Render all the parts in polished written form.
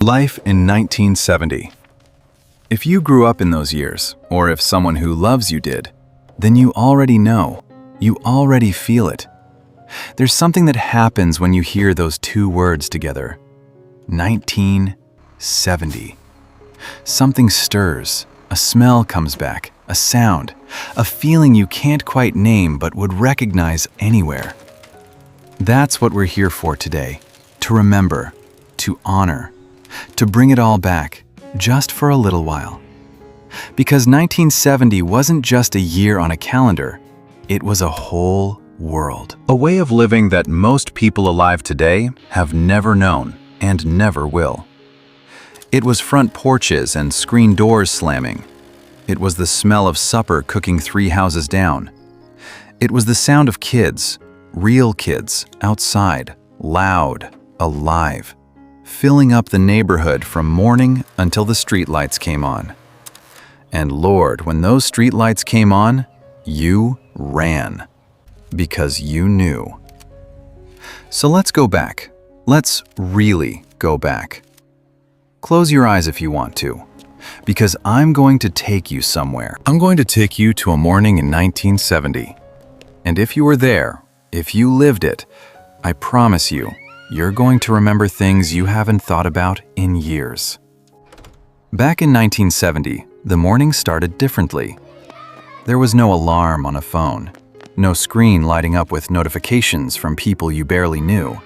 Life in 1970. If you grew up in those years, or if someone who loves you did, then you already know. You already feel it. There's something that happens when you hear those two words together. 1970. Something stirs. A smell comes back. A sound. A feeling you can't quite name but would recognize anywhere. That's what we're here for today. To remember. To honor. To bring it all back, just for a little while. Because 1970 wasn't just a year on a calendar, it was a whole world. A way of living that most people alive today have never known and never will. It was front porches and screen doors slamming. It was the smell of supper cooking 3 houses down. It was the sound of kids, real kids, outside, loud, alive, filling up the neighborhood from morning until the streetlights came on. And Lord, when those streetlights came on, you ran. Because you knew. So let's go back. Let's really go back. Close your eyes if you want to, because I'm going to take you somewhere. I'm going to take you to a morning in 1970. And if you were there, if you lived it, I promise you, you're going to remember things you haven't thought about in years. Back in 1970, the morning started differently. There was no alarm on a phone, no screen lighting up with notifications from people you barely knew.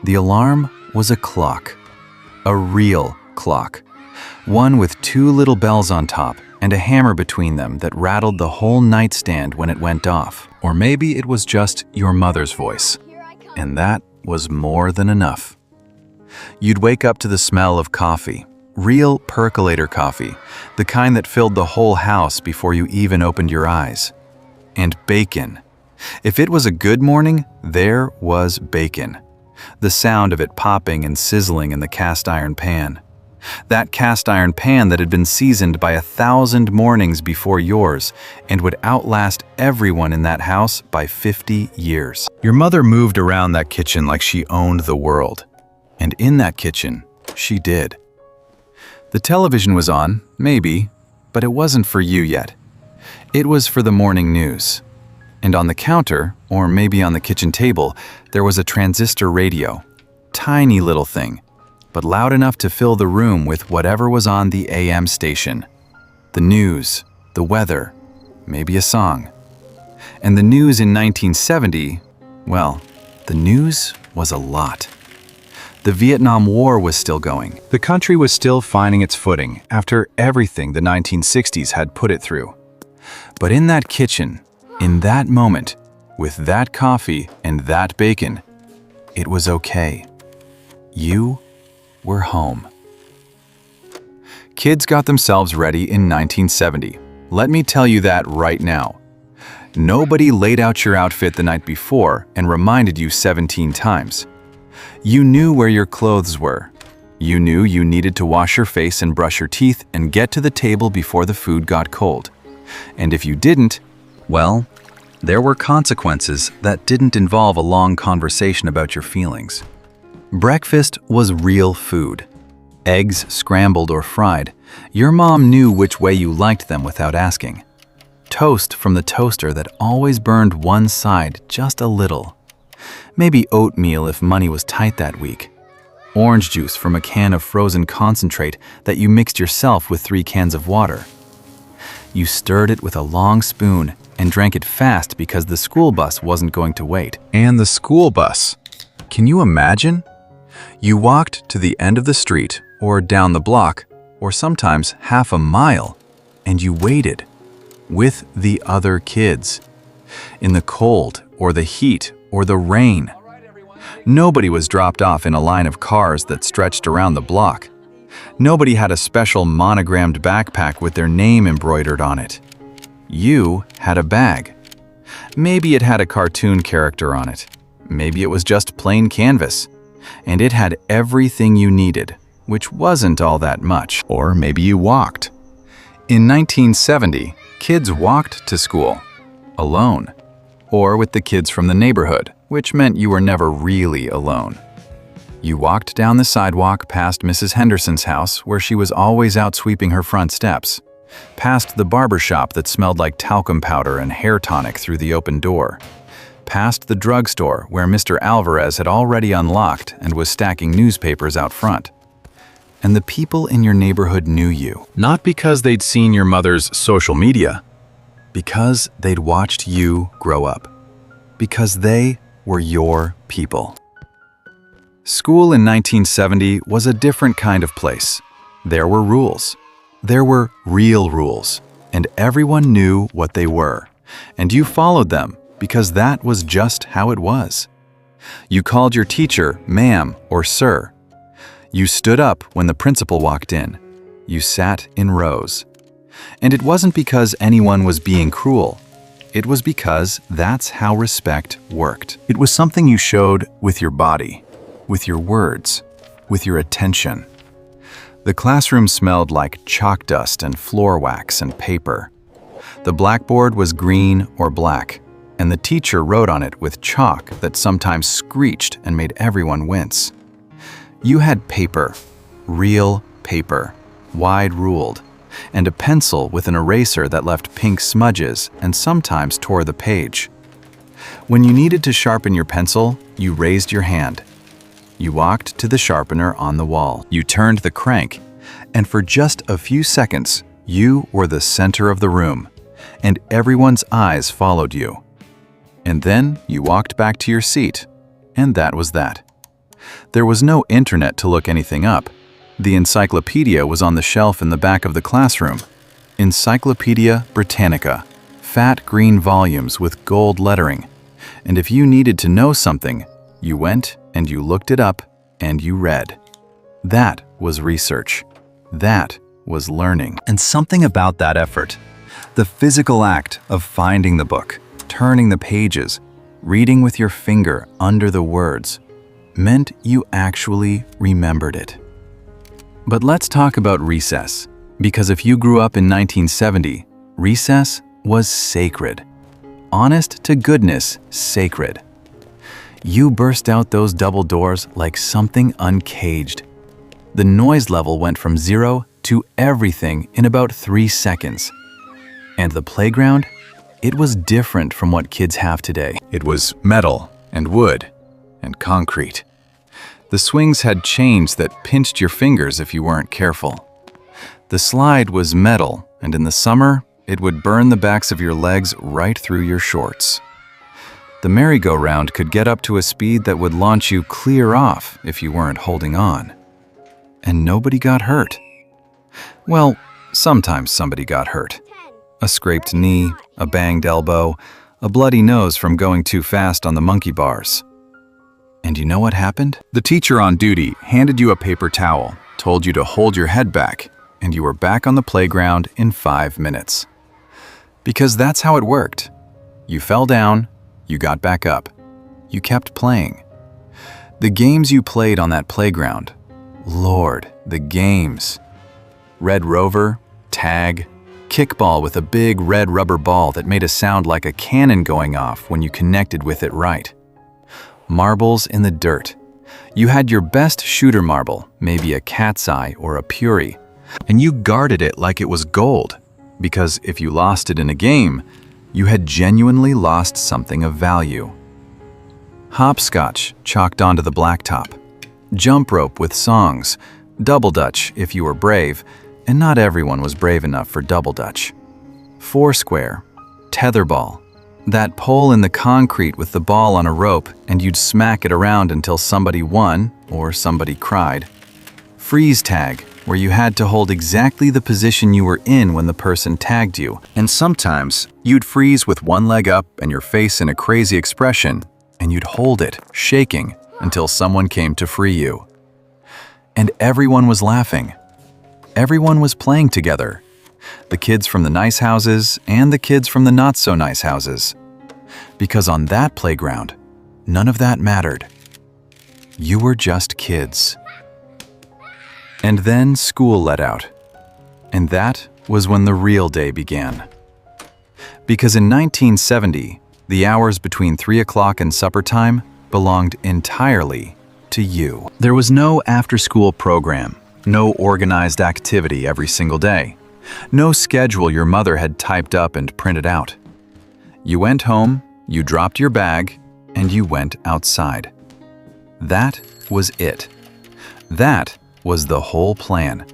The alarm was a clock, a real clock, one with 2 little bells on top and a hammer between them that rattled the whole nightstand when it went off. Or maybe it was just your mother's voice, and that was more than enough. You'd wake up to the smell of coffee, real percolator coffee, the kind that filled the whole house before you even opened your eyes. And bacon. If it was a good morning, there was bacon. The sound of it popping and sizzling in the cast iron pan. That cast iron pan that had been seasoned by 1,000 mornings before yours and would outlast everyone in that house by 50 years. Your mother moved around that kitchen like she owned the world. And in that kitchen, she did. The television was on, maybe, but it wasn't for you yet. It was for the morning news. And on the counter, or maybe on the kitchen table, there was a transistor radio. Tiny little thing, but loud enough to fill the room with whatever was on the AM station. The news, the weather, maybe a song. And the news in 1970, well, the news was a lot. The Vietnam War was still going. The country was still finding its footing after everything the 1960s had put it through. But in that kitchen, in that moment, with that coffee and that bacon, it was okay. You were home. Kids got themselves ready in 1970. Let me tell you that right now. Nobody laid out your outfit the night before and reminded you 17 times. You knew where your clothes were. You knew you needed to wash your face and brush your teeth and get to the table before the food got cold. And if you didn't, well, there were consequences that didn't involve a long conversation about your feelings. Breakfast was real food. Eggs scrambled or fried. Your mom knew which way you liked them without asking. Toast from the toaster that always burned one side just a little. Maybe oatmeal if money was tight that week. Orange juice from a can of frozen concentrate that you mixed yourself with 3 cans of water. You stirred it with a long spoon and drank it fast because the school bus wasn't going to wait. And the school bus. Can you imagine? You walked to the end of the street, or down the block, or sometimes half a mile, and you waited with the other kids. In the cold, or the heat, or the rain. Nobody was dropped off in a line of cars that stretched around the block. Nobody had a special monogrammed backpack with their name embroidered on it. You had a bag. Maybe it had a cartoon character on it. Maybe it was just plain canvas. And it had everything you needed, which wasn't all that much. Or maybe you walked. In 1970, kids walked to school, alone, or with the kids from the neighborhood, which meant you were never really alone. You walked down the sidewalk past Mrs. Henderson's house, where she was always out sweeping her front steps, past the barber shop that smelled like talcum powder and hair tonic through the open door, past the drugstore where Mr. Alvarez had already unlocked and was stacking newspapers out front. And the people in your neighborhood knew you, not because they'd seen your mother's social media, because they'd watched you grow up, because they were your people. School in 1970 was a different kind of place. There were rules. There were real rules, and everyone knew what they were, and you followed them because that was just how it was. You called your teacher ma'am or sir. You stood up when the principal walked in. You sat in rows. And it wasn't because anyone was being cruel. It was because that's how respect worked. It was something you showed with your body, with your words, with your attention. The classroom smelled like chalk dust and floor wax and paper. The blackboard was green or black, and the teacher wrote on it with chalk that sometimes screeched and made everyone wince. You had paper, real paper, wide-ruled, and a pencil with an eraser that left pink smudges and sometimes tore the page. When you needed to sharpen your pencil, you raised your hand. You walked to the sharpener on the wall. You turned the crank, and for just a few seconds, you were the center of the room, and everyone's eyes followed you. And then you walked back to your seat, and that was that. There was no internet to look anything up. The encyclopedia was on the shelf in the back of the classroom. Encyclopedia Britannica, fat green volumes with gold lettering. And if you needed to know something, you went and you looked it up and you read. That was research. That was learning. And something about that effort, the physical act of finding the book, turning the pages, reading with your finger under the words, meant you actually remembered it. But let's talk about recess, because if you grew up in 1970, recess was sacred. Honest to goodness, sacred. You burst out those double doors like something uncaged. The noise level went from 0 to everything in about 3 seconds. And the playground? It was different from what kids have today. It was metal and wood and concrete. The swings had chains that pinched your fingers if you weren't careful. The slide was metal, and in the summer, it would burn the backs of your legs right through your shorts. The merry-go-round could get up to a speed that would launch you clear off if you weren't holding on. And nobody got hurt. Well, sometimes somebody got hurt. A scraped knee, a banged elbow, a bloody nose from going too fast on the monkey bars. And you know what happened? The teacher on duty handed you a paper towel, told you to hold your head back, and you were back on the playground in 5 minutes. Because that's how it worked. You fell down, you got back up. You kept playing. The games you played on that playground. Lord, the games. Red Rover, tag, kickball with a big red rubber ball that made a sound like a cannon going off when you connected with it right. Marbles in the dirt. You had your best shooter marble, maybe a cat's eye or a Puri, and you guarded it like it was gold, because if you lost it in a game, you had genuinely lost something of value. Hopscotch chalked onto the blacktop. Jump rope with songs. Double Dutch if you were brave, and not everyone was brave enough for double Dutch. Foursquare. Tetherball. That pole in the concrete with the ball on a rope, and you'd smack it around until somebody won or somebody cried. Freeze tag, where you had to hold exactly the position you were in when the person tagged you, and sometimes you'd freeze with one leg up and your face in a crazy expression, and you'd hold it, shaking, until someone came to free you. And everyone was laughing. Everyone was playing together. The kids from the nice houses and the kids from the not-so-nice houses. Because on that playground, none of that mattered. You were just kids. And then school let out. And that was when the real day began. Because in 1970, the hours between 3 o'clock and supper time belonged entirely to you. There was no after-school program, no organized activity every single day, no schedule your mother had typed up and printed out. You went home, you dropped your bag, and you went outside. That was it. That was the whole plan.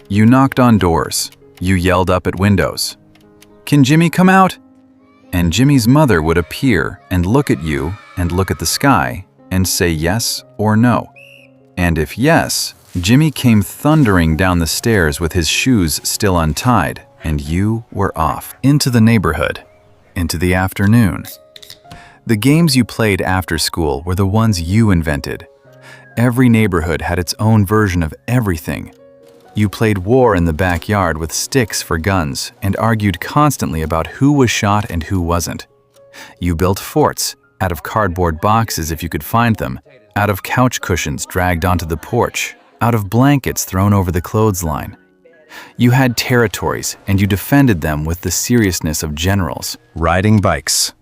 You knocked on doors. You yelled up at windows. "Can Jimmy come out?" And Jimmy's mother would appear and look at you and look at the sky and say yes or no. And if yes, Jimmy came thundering down the stairs with his shoes still untied, and you were off. Into the neighborhood. Into the afternoon. The games you played after school were the ones you invented. Every neighborhood had its own version of everything. You played war in the backyard with sticks for guns and argued constantly about who was shot and who wasn't. You built forts out of cardboard boxes if you could find them, out of couch cushions dragged onto the porch, out of blankets thrown over the clothesline. You had territories and you defended them with the seriousness of generals. Riding bikes.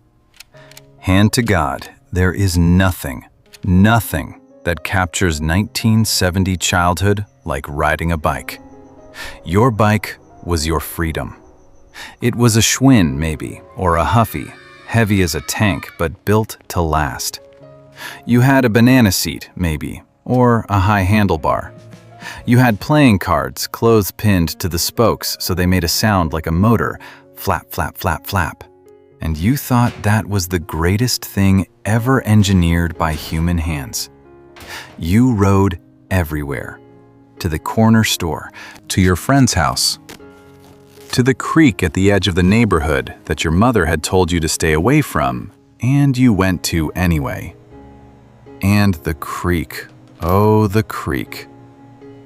Hand to God, there is nothing that captures 1970 childhood like riding a bike. Your bike was your freedom. It was a Schwinn, maybe, or a Huffy, heavy as a tank but built to last. You had a banana seat, maybe, or a high handlebar. You had playing cards clothes-pinned to the spokes so they made a sound like a motor, flap, flap, flap, flap. And you thought that was the greatest thing ever engineered by human hands. You rode everywhere. To the corner store, to your friend's house, to the creek at the edge of the neighborhood that your mother had told you to stay away from, and you went to anyway. And the creek, oh, the creek.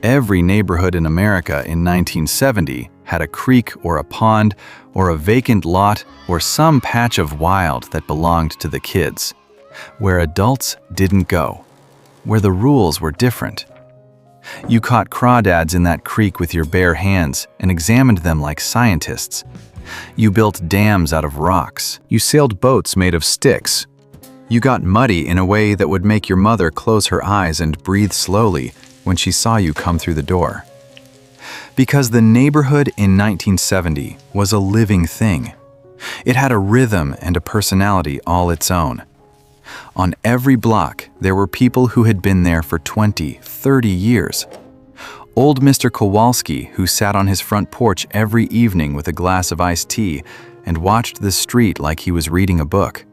Every neighborhood in America in 1970 had a creek or a pond or a vacant lot or some patch of wild that belonged to the kids, where adults didn't go, where the rules were different. You caught crawdads in that creek with your bare hands and examined them like scientists. You built dams out of rocks. You sailed boats made of sticks. You got muddy in a way that would make your mother close her eyes and breathe slowly when she saw you come through the door. Because the neighborhood in 1970 was a living thing. It had a rhythm and a personality all its own. On every block, there were people who had been there for 20, 30 years. Old Mr. Kowalski, who sat on his front porch every evening with a glass of iced tea and watched the street like he was reading a book.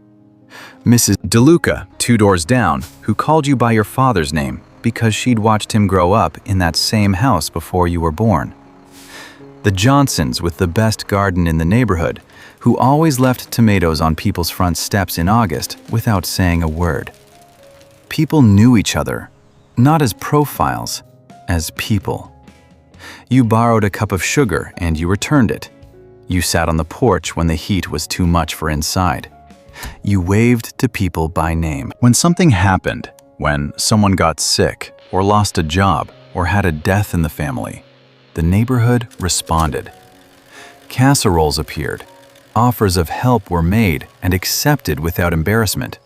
Mrs. DeLuca, 2 doors down, who called you by your father's name because she'd watched him grow up in that same house before you were born. The Johnsons with the best garden in the neighborhood, who always left tomatoes on people's front steps in August without saying a word. People knew each other, not as profiles, as people. You borrowed a cup of sugar and you returned it. You sat on the porch when the heat was too much for inside. You waved to people by name. When something happened, when someone got sick or lost a job or had a death in the family, the neighborhood responded. Casseroles appeared. Offers of help were made and accepted without embarrassment.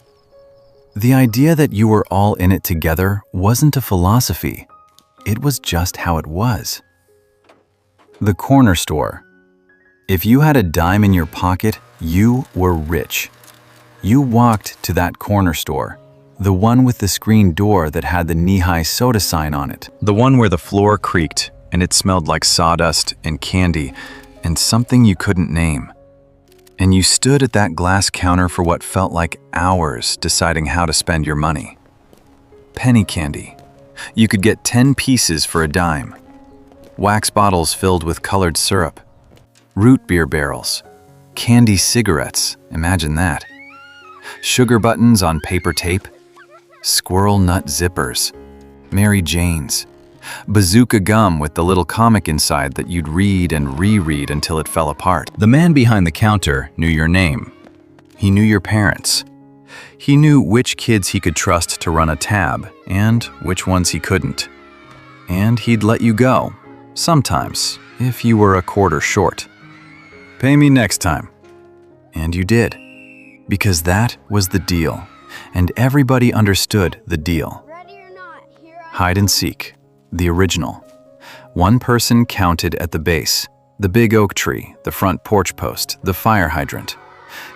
The idea that you were all in it together wasn't a philosophy. It was just how it was. The corner store. If you had a dime in your pocket, you were rich. You walked to that corner store, the one with the screen door that had the knee-high soda sign on it, the one where the floor creaked and it smelled like sawdust and candy and something you couldn't name. And you stood at that glass counter for what felt like hours deciding how to spend your money. Penny candy. You could get 10 pieces for a dime. Wax bottles filled with colored syrup. Root beer barrels. Candy cigarettes, imagine that. Sugar buttons on paper tape. Squirrel nut zippers. Mary Janes. Bazooka gum with the little comic inside that you'd read and reread until it fell apart. The man behind the counter knew your name. He knew your parents. He knew which kids he could trust to run a tab and which ones he couldn't. And he'd let you go, sometimes, if you were a quarter short. Pay me next time. And you did, because that was the deal, and everybody understood the deal. Hide and seek, the original. One person counted at the base, the big oak tree, the front porch post, the fire hydrant.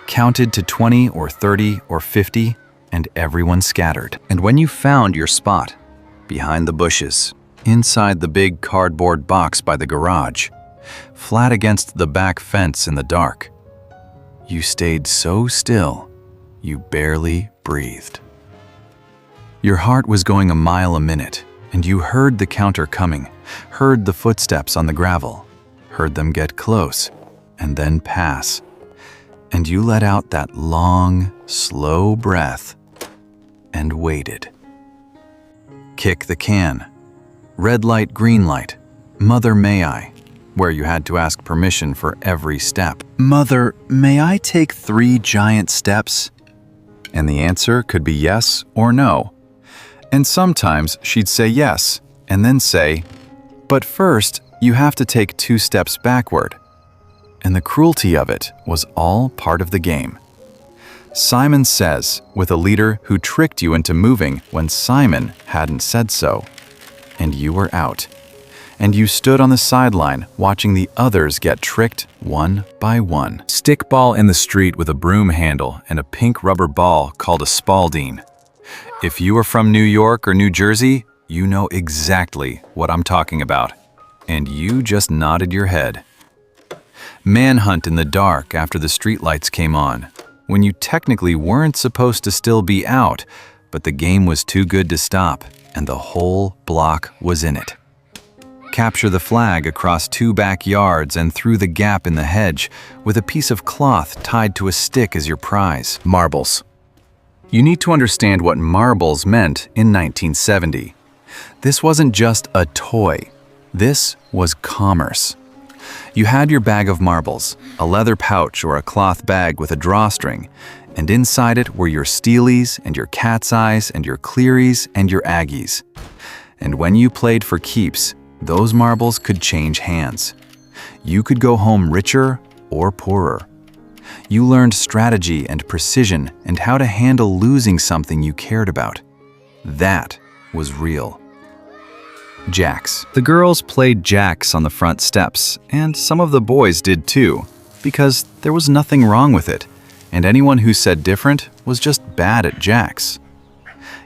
Counted to 20 or 30 or 50, and everyone scattered. And when you found your spot, behind the bushes, inside the big cardboard box by the garage, flat against the back fence in the dark, you stayed so still, you barely breathed. Your heart was going a mile a minute, and you heard the counter coming, heard the footsteps on the gravel, heard them get close, and then pass. And you let out that long, slow breath and waited. Kick the can. Red light, green light. Mother, may I? Where you had to ask permission for every step. Mother, may I take 3 giant steps? And the answer could be yes or no. And sometimes she'd say yes, and then say, but first, you have to take 2 steps backward. And the cruelty of it was all part of the game. Simon Says, with a leader who tricked you into moving when Simon hadn't said so. And you were out. And you stood on the sideline watching the others get tricked one by one. Stickball in the street with a broom handle and a pink rubber ball called a Spalding. If you are from New York or New Jersey, you know exactly what I'm talking about. And you just nodded your head. Manhunt in the dark after the streetlights came on, when you technically weren't supposed to still be out, but the game was too good to stop, and the whole block was in it. Capture the flag across 2 backyards and through the gap in the hedge, with a piece of cloth tied to a stick as your prize. Marbles. You need to understand what marbles meant in 1970. This wasn't just a toy. This was commerce. You had your bag of marbles, a leather pouch or a cloth bag with a drawstring, and inside it were your Steelies and your Cat's Eyes and your Clearys and your Aggies. And when you played for keeps, those marbles could change hands. You could go home richer or poorer. You learned strategy and precision and how to handle losing something you cared about. That was real. Jacks. The girls played jacks on the front steps, and some of the boys did too, because there was nothing wrong with it, and anyone who said different was just bad at jacks.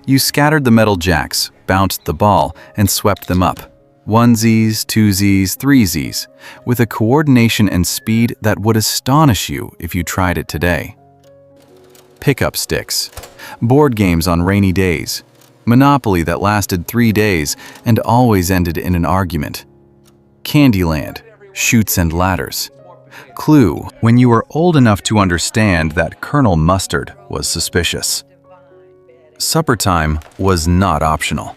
You scattered the metal jacks, bounced the ball, and swept them up. Onesies, twosies, threesies, with a coordination and speed that would astonish you if you tried it today. Pickup sticks. Board games on rainy days. Monopoly that lasted 3 days and always ended in an argument. Candyland, Chutes and Ladders. Clue, when you were old enough to understand that Colonel Mustard was suspicious. Supper time was not optional.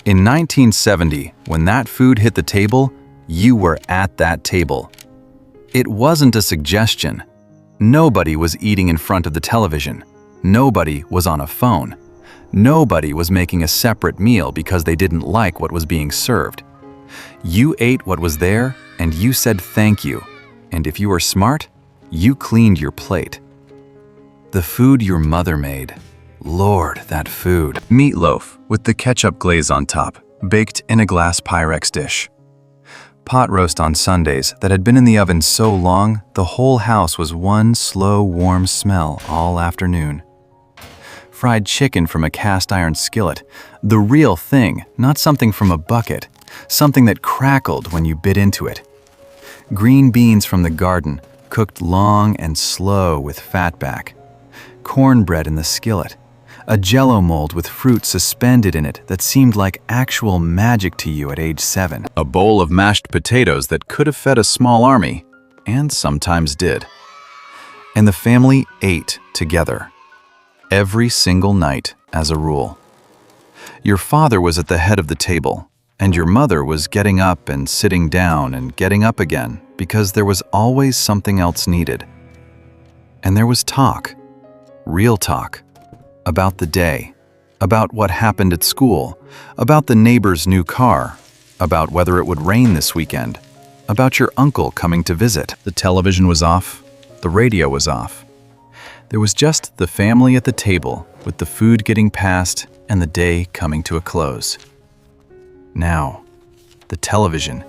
In 1970, when that food hit the table, you were at that table. It wasn't a suggestion. Nobody was eating in front of the television. Nobody was on a phone. Nobody was making a separate meal because they didn't like what was being served. You ate what was there, and you said thank you. And if you were smart, you cleaned your plate. The food your mother made. Lord, that food. Meatloaf with the ketchup glaze on top, baked in a glass Pyrex dish. Pot roast on Sundays that had been in the oven so long, the whole house was one slow, warm smell all afternoon. Fried chicken from a cast iron skillet, the real thing, not something from a bucket, something that crackled when you bit into it. Green beans from the garden, cooked long and slow with fatback. Cornbread in the skillet, a Jell-O mold with fruit suspended in it that seemed like actual magic to you at age 7. A bowl of mashed potatoes that could have fed a small army, and sometimes did. And the family ate together. Every single night, as a rule. Your father was at the head of the table, and your mother was getting up and sitting down and getting up again because there was always something else needed. And there was talk, real talk, about the day, about what happened at school, about the neighbor's new car, about whether it would rain this weekend, about your uncle coming to visit. The television was off, the radio was off. There was just the family at the table with the food getting passed and the day coming to a close. Now, the television.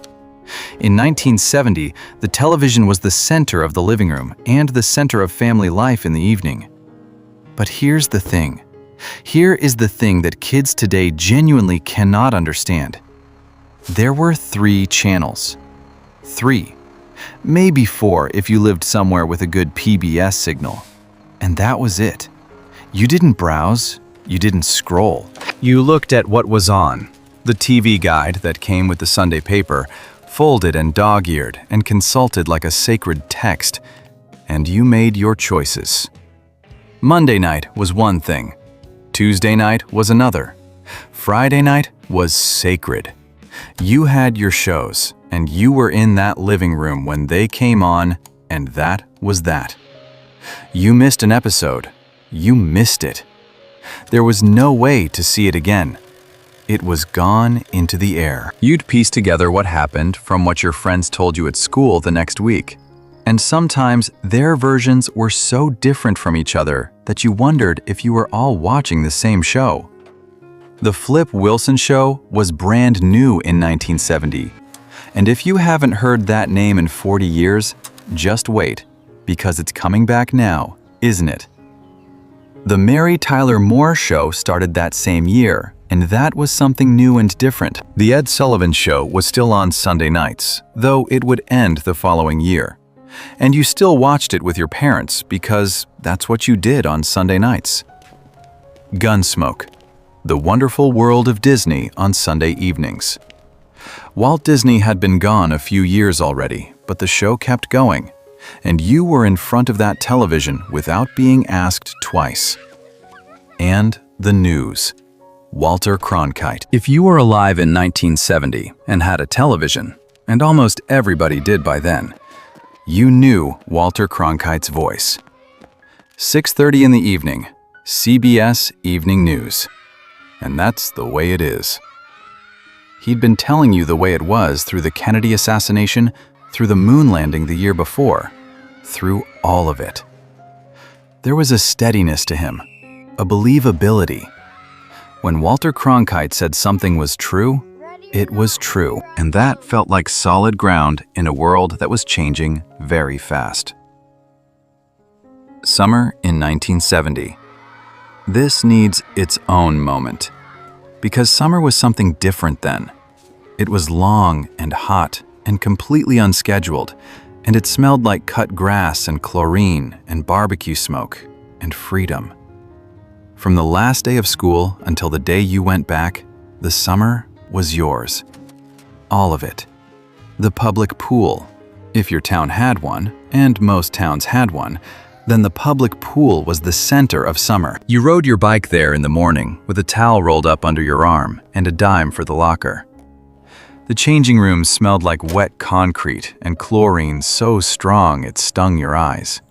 In 1970, the television was the center of the living room and the center of family life in the evening. But here's the thing. Here is the thing that kids today genuinely cannot understand. There were 3 channels. 3. Maybe 4 if you lived somewhere with a good PBS signal. And that was it. You didn't browse, you didn't scroll. You looked at what was on. The TV guide that came with the Sunday paper, folded and dog-eared and consulted like a sacred text, and you made your choices. Monday night was one thing. Tuesday night was another. Friday night was sacred. You had your shows, and you were in that living room when they came on, and that was that. You missed an episode. You missed it. There was no way to see it again. It was gone into the air. You'd piece together what happened from what your friends told you at school the next week. And sometimes their versions were so different from each other that you wondered if you were all watching the same show. The Flip Wilson Show was brand new in 1970. And if you haven't heard that name in 40 years, just wait, because it's coming back now, isn't it? The Mary Tyler Moore Show started that same year, and that was something new and different. The Ed Sullivan Show was still on Sunday nights, though it would end the following year. And you still watched it with your parents because that's what you did on Sunday nights. Gunsmoke, The Wonderful World of Disney on Sunday evenings. Walt Disney had been gone a few years already, but the show kept going, and you were in front of that television without being asked twice. And the news. Walter Cronkite. If you were alive in 1970 and had a television, and almost everybody did by then, you knew Walter Cronkite's voice. 6:30 in the evening, CBS Evening News. And that's the way it is. He'd been telling you the way it was through the Kennedy assassination, through the moon landing the year before, through all of it. There was a steadiness to him, a believability. When Walter Cronkite said something was true, it was true, and that felt like solid ground in a world that was changing very fast. Summer in 1970. This needs its own moment, because summer was something different then. It was long and hot and completely unscheduled, and it smelled like cut grass and chlorine and barbecue smoke and freedom. From the last day of school until the day you went back, the summer was yours. All of it. The public pool, if your town had one, and most towns had one, then the public pool was the center of summer. You rode your bike there in the morning with a towel rolled up under your arm and a dime for the locker. The changing rooms smelled like wet concrete and chlorine so strong it stung your eyes.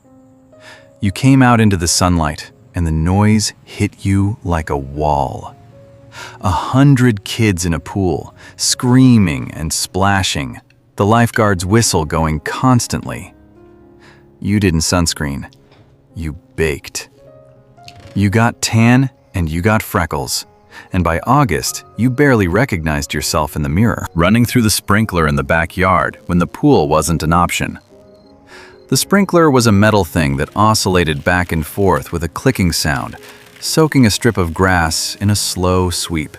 You came out into the sunlight and the noise hit you like a wall. 100 kids in a pool, screaming and splashing, the lifeguard's whistle going constantly. You didn't sunscreen. You baked. You got tan and you got freckles, and by August, you barely recognized yourself in the mirror, running through the sprinkler in the backyard when the pool wasn't an option. The sprinkler was a metal thing that oscillated back and forth with a clicking sound, soaking a strip of grass in a slow sweep.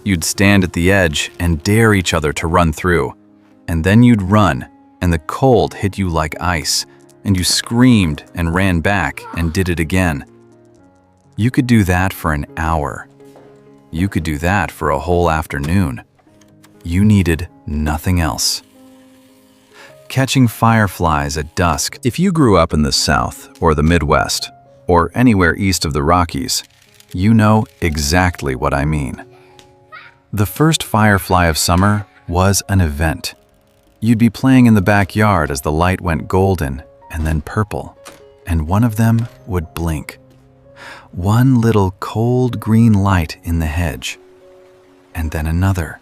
You'd stand at the edge and dare each other to run through, and then you'd run, and the cold hit you like ice, and you screamed and ran back and did it again. You could do that for an hour. You could do that for a whole afternoon. You needed nothing else. Catching fireflies at dusk. If you grew up in the South or the Midwest, or anywhere east of the Rockies, you know exactly what I mean. The first firefly of summer was an event. You'd be playing in the backyard as the light went golden and then purple, and one of them would blink. One little cold green light in the hedge, and then another.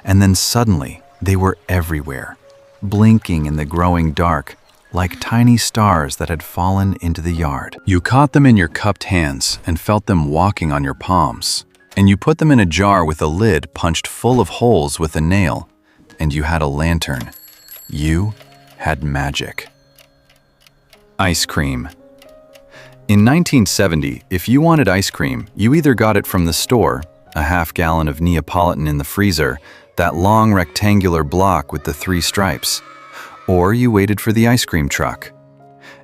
And then suddenly they were everywhere, blinking in the growing dark, like tiny stars that had fallen into the yard. You caught them in your cupped hands and felt them walking on your palms, and you put them in a jar with a lid punched full of holes with a nail, and you had a lantern. You had magic. Ice cream. In 1970, if you wanted ice cream, you either got it from the store, a half-gallon of Neapolitan in the freezer, that long rectangular block with the 3 stripes, or you waited for the ice cream truck.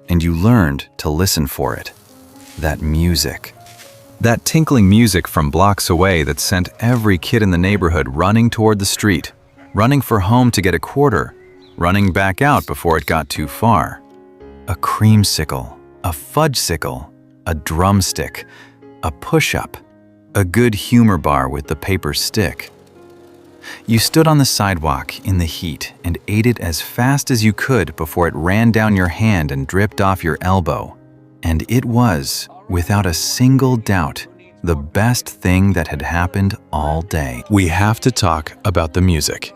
And you learned to listen for it. That music. That tinkling music from blocks away that sent every kid in the neighborhood running toward the street, running for home to get a quarter, running back out before it got too far. A creamsicle, a fudgesicle, a drumstick, a push-up, a good humor bar with the paper stick. You stood on the sidewalk in the heat and ate it as fast as you could before it ran down your hand and dripped off your elbow. And it was, without a single doubt, the best thing that had happened all day. We have to talk about the music.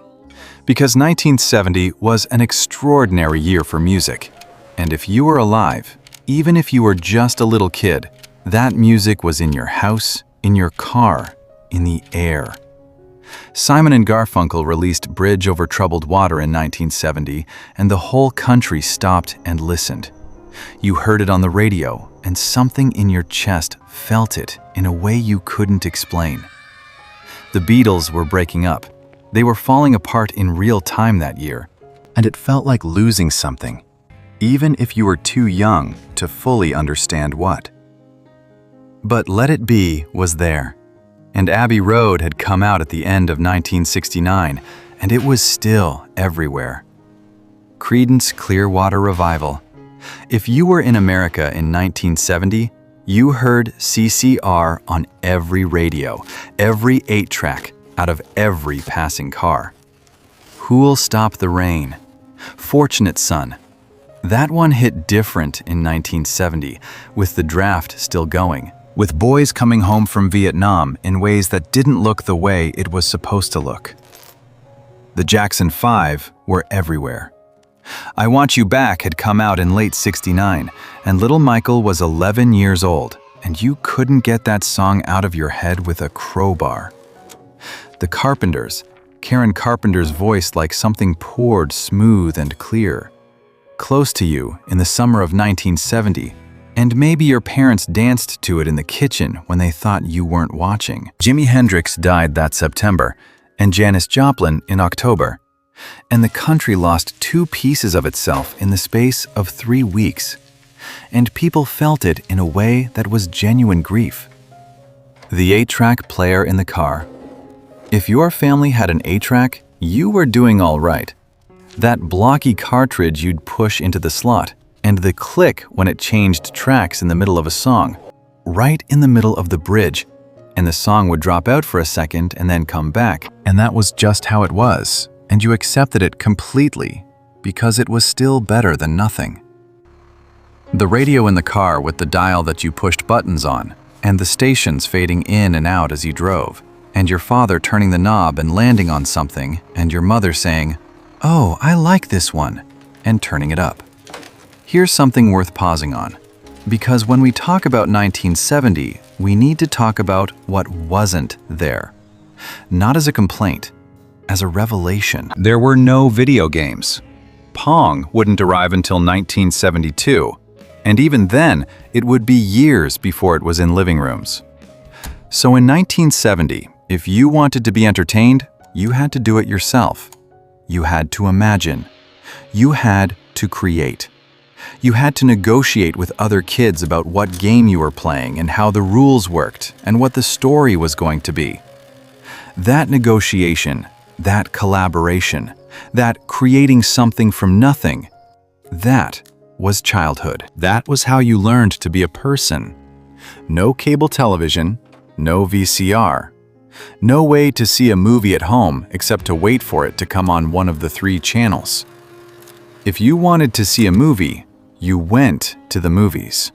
Because 1970 was an extraordinary year for music. And if you were alive, even if you were just a little kid, that music was in your house, in your car, in the air. Simon and Garfunkel released Bridge Over Troubled Water in 1970, and the whole country stopped and listened. You heard it on the radio, and something in your chest felt it in a way you couldn't explain. The Beatles were breaking up. They were falling apart in real time that year, and it felt like losing something, even if you were too young to fully understand what. But Let It Be was there, and Abbey Road had come out at the end of 1969, and it was still everywhere. Creedence Clearwater Revival. If you were in America in 1970, you heard CCR on every radio, every 8-track, out of every passing car. Who'll Stop the Rain? Fortunate Son. That one hit different in 1970, with the draft still going, with boys coming home from Vietnam in ways that didn't look the way it was supposed to look. The Jackson 5 were everywhere. I Want You Back had come out in late '69, and little Michael was 11 years old, and you couldn't get that song out of your head with a crowbar. The Carpenters, Karen Carpenter's voice like something poured smooth and clear. Close to you in the summer of 1970, and maybe your parents danced to it in the kitchen when they thought you weren't watching. Jimi Hendrix died that September, and Janis Joplin in October. And the country lost 2 pieces of itself in the space of 3 weeks. And people felt it in a way that was genuine grief. The 8-track player in the car. If your family had an 8-track, you were doing all right. That blocky cartridge you'd push into the slot, and the click when it changed tracks in the middle of a song, right in the middle of the bridge, and the song would drop out for a second and then come back, and that was just how it was, and you accepted it completely, because it was still better than nothing. The radio in the car with the dial that you pushed buttons on, and the stations fading in and out as you drove, and your father turning the knob and landing on something, and your mother saying, "Oh, I like this one," and turning it up. Here's something worth pausing on, because when we talk about 1970, we need to talk about what wasn't there. Not as a complaint, as a revelation. There were no video games. Pong wouldn't arrive until 1972, and even then, it would be years before it was in living rooms. So in 1970, if you wanted to be entertained, you had to do it yourself. You had to imagine. You had to create. You had to negotiate with other kids about what game you were playing and how the rules worked and what the story was going to be. That negotiation, that collaboration, that creating something from nothing, that was childhood. That was how you learned to be a person. No cable television, no VCR. No way to see a movie at home except to wait for it to come on one of the 3 channels. If you wanted to see a movie, you went to the movies.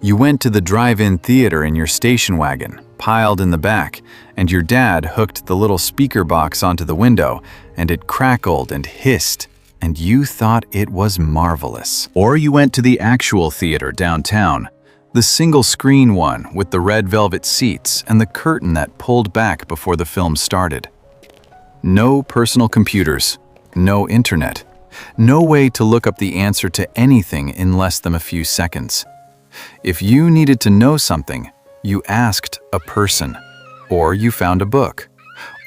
You went to the drive-in theater in your station wagon, piled in the back, and your dad hooked the little speaker box onto the window, and it crackled and hissed, and you thought it was marvelous. Or you went to the actual theater downtown, The single-screen one with the red velvet seats and the curtain that pulled back before the film started. No personal computers, no internet, no way to look up the answer to anything in less than a few seconds. If you needed to know something, you asked a person, or you found a book,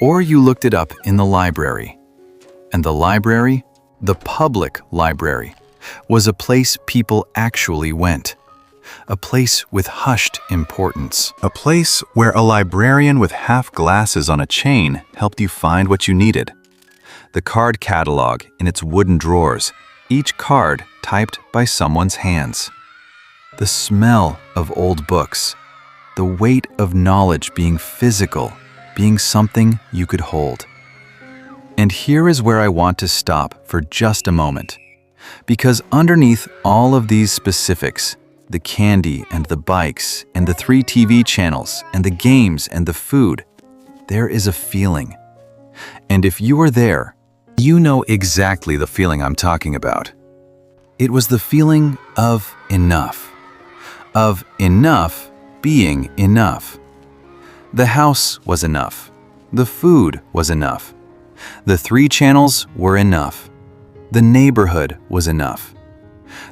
or you looked it up in the library. And the library, the public library, was a place people actually went. A place with hushed importance. A place where a librarian with half glasses on a chain helped you find what you needed. The card catalog in its wooden drawers, each card typed by someone's hands. The smell of old books. The weight of knowledge being physical, being something you could hold. And here is where I want to stop for just a moment. Because underneath all of these specifics, the candy and the bikes and the 3 TV channels and the games and the food, there is a feeling. And if you were there, you know exactly the feeling I'm talking about. It was the feeling of enough. Of enough being enough. The house was enough. The food was enough. The 3 channels were enough. The neighborhood was enough.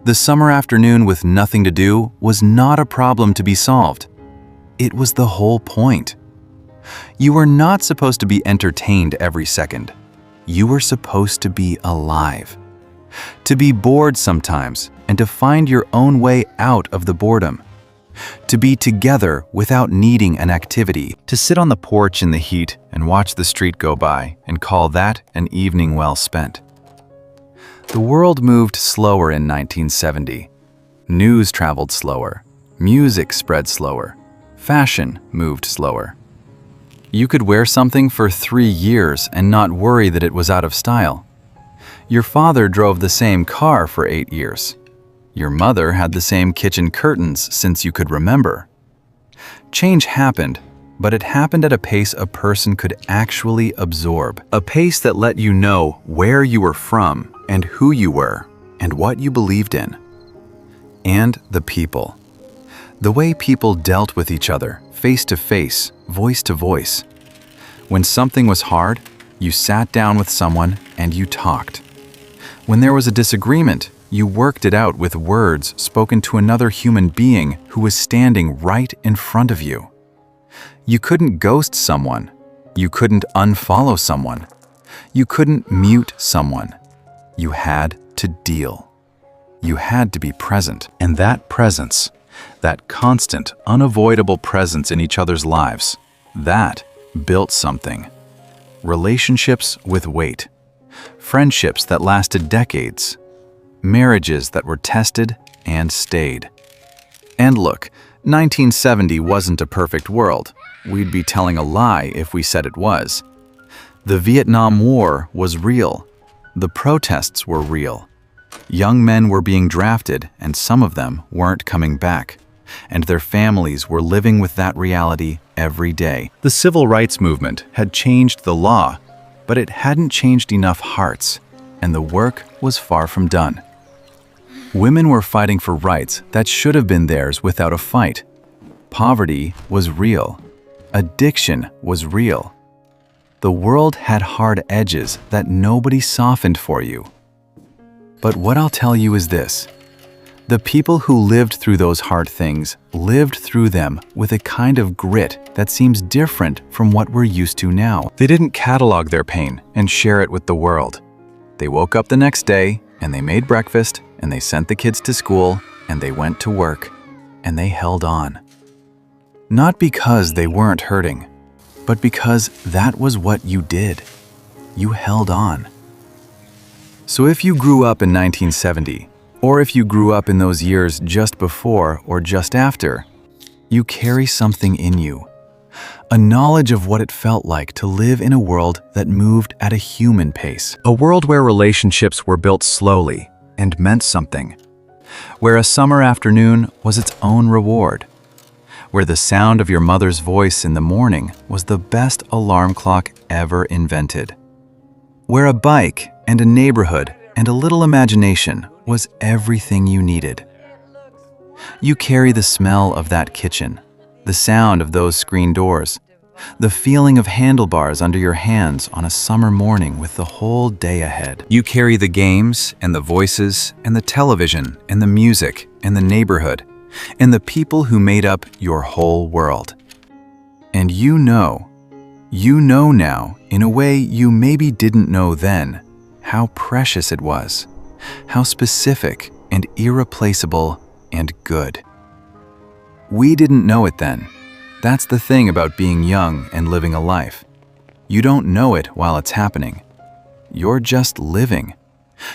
The summer afternoon with nothing to do was not a problem to be solved. It was the whole point. You were not supposed to be entertained every second. You were supposed to be alive. To be bored sometimes and to find your own way out of the boredom. To be together without needing an activity. To sit on the porch in the heat and watch the street go by and call that an evening well spent. The world moved slower in 1970. News traveled slower. Music spread slower. Fashion moved slower. You could wear something for 3 years and not worry that it was out of style. Your father drove the same car for 8 years. Your mother had the same kitchen curtains since you could remember. Change happened, but it happened at a pace a person could actually absorb. A pace that let you know where you were from and who you were and what you believed in. And the people. The way people dealt with each other, face to face, voice to voice. When something was hard, you sat down with someone and you talked. When there was a disagreement, you worked it out with words spoken to another human being who was standing right in front of you. You couldn't ghost someone. You couldn't unfollow someone. You couldn't mute someone. You had to deal. You had to be present. And that presence, that constant, unavoidable presence in each other's lives, that built something. Relationships with weight. Friendships that lasted decades. Marriages that were tested and stayed. And look, 1970 wasn't a perfect world. We'd be telling a lie if we said it was. The Vietnam War was real. The protests were real. Young men were being drafted, and some of them weren't coming back. And their families were living with that reality every day. The civil rights movement had changed the law, but it hadn't changed enough hearts, and the work was far from done. Women were fighting for rights that should have been theirs without a fight. Poverty was real. Addiction was real. The world had hard edges that nobody softened for you. But what I'll tell you is this. The people who lived through those hard things lived through them with a kind of grit that seems different from what we're used to now. They didn't catalog their pain and share it with the world. They woke up the next day and they made breakfast and they sent the kids to school and they went to work and they held on. Not because they weren't hurting, but because that was what you did. You held on. So if you grew up in 1970, or if you grew up in those years just before or just after, you carry something in you. A knowledge of what it felt like to live in a world that moved at a human pace. A world where relationships were built slowly and meant something. Where a summer afternoon was its own reward. Where the sound of your mother's voice in the morning was the best alarm clock ever invented. Where a bike and a neighborhood and a little imagination was everything you needed. You carry the smell of that kitchen, the sound of those screen doors, the feeling of handlebars under your hands on a summer morning with the whole day ahead. You carry the games and the voices and the television and the music and the neighborhood and the people who made up your whole world. And you know now, in a way you maybe didn't know then, how precious it was, how specific and irreplaceable and good. We didn't know it then. That's the thing about being young and living a life. You don't know it while it's happening. You're just living.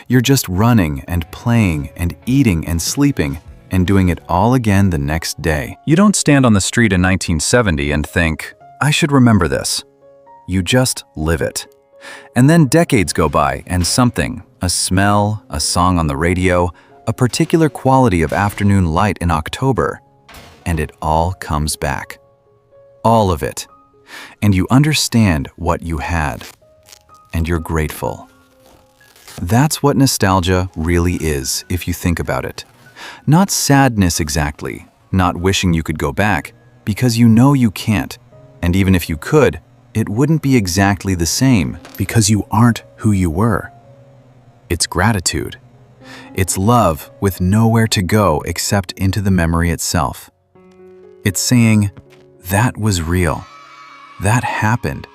You're just running and playing and eating and sleeping and doing it all again the next day. You don't stand on the street in 1970 and think, I should remember this. You just live it. And then decades go by and something, a smell, a song on the radio, a particular quality of afternoon light in October, and it all comes back. All of it. And you understand what you had. And you're grateful. That's what nostalgia really is, if you think about it. Not sadness exactly, not wishing you could go back, because you know you can't. And even if you could, it wouldn't be exactly the same, because you aren't who you were. It's gratitude. It's love with nowhere to go except into the memory itself. It's saying, that was real. That happened.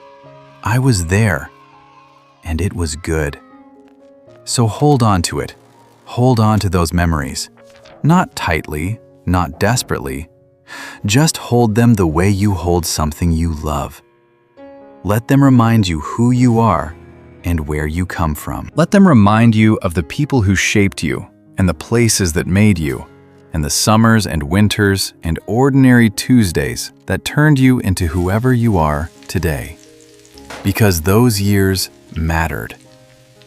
I was there. And it was good. So hold on to it. Hold on to those memories. Not tightly, not desperately. Just hold them the way you hold something you love. Let them remind you who you are and where you come from. Let them remind you of the people who shaped you and the places that made you, and the summers and winters and ordinary Tuesdays that turned you into whoever you are today. Because those years mattered.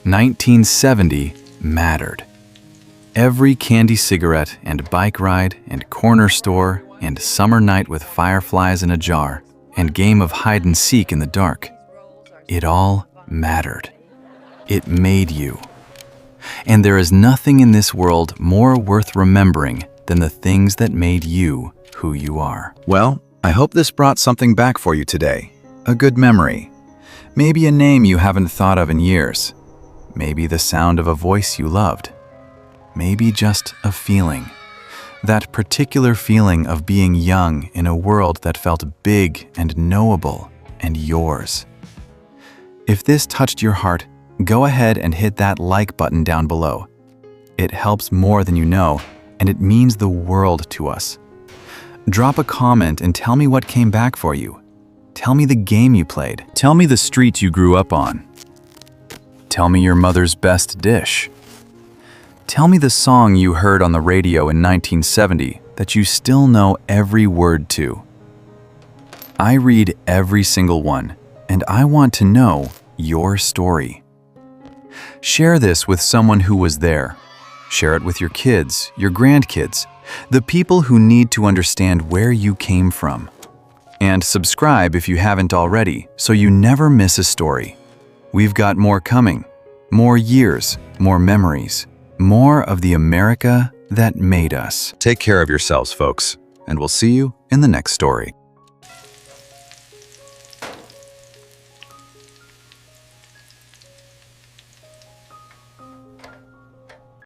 1970 mattered. Every candy cigarette and bike ride and corner store and summer night with fireflies in a jar and game of hide and seek in the dark. It all mattered. It made you. And there is nothing in this world more worth remembering than the things that made you who you are. Well, I hope this brought something back for you today. A good memory. Maybe a name you haven't thought of in years. Maybe the sound of a voice you loved. Maybe just a feeling. That particular feeling of being young in a world that felt big and knowable and yours. If this touched your heart, go ahead and hit that like button down below. It helps more than you know, and it means the world to us. Drop a comment and tell me what came back for you. Tell me the game you played. Tell me the street you grew up on. Tell me your mother's best dish. Tell me the song you heard on the radio in 1970 that you still know every word to. I read every single one, and I want to know your story. Share this with someone who was there. Share it with your kids, your grandkids, the people who need to understand where you came from. And subscribe if you haven't already, so you never miss a story. We've got more coming. More years, more memories, more of the America that made us. Take care of yourselves, folks, and we'll see you in the next story.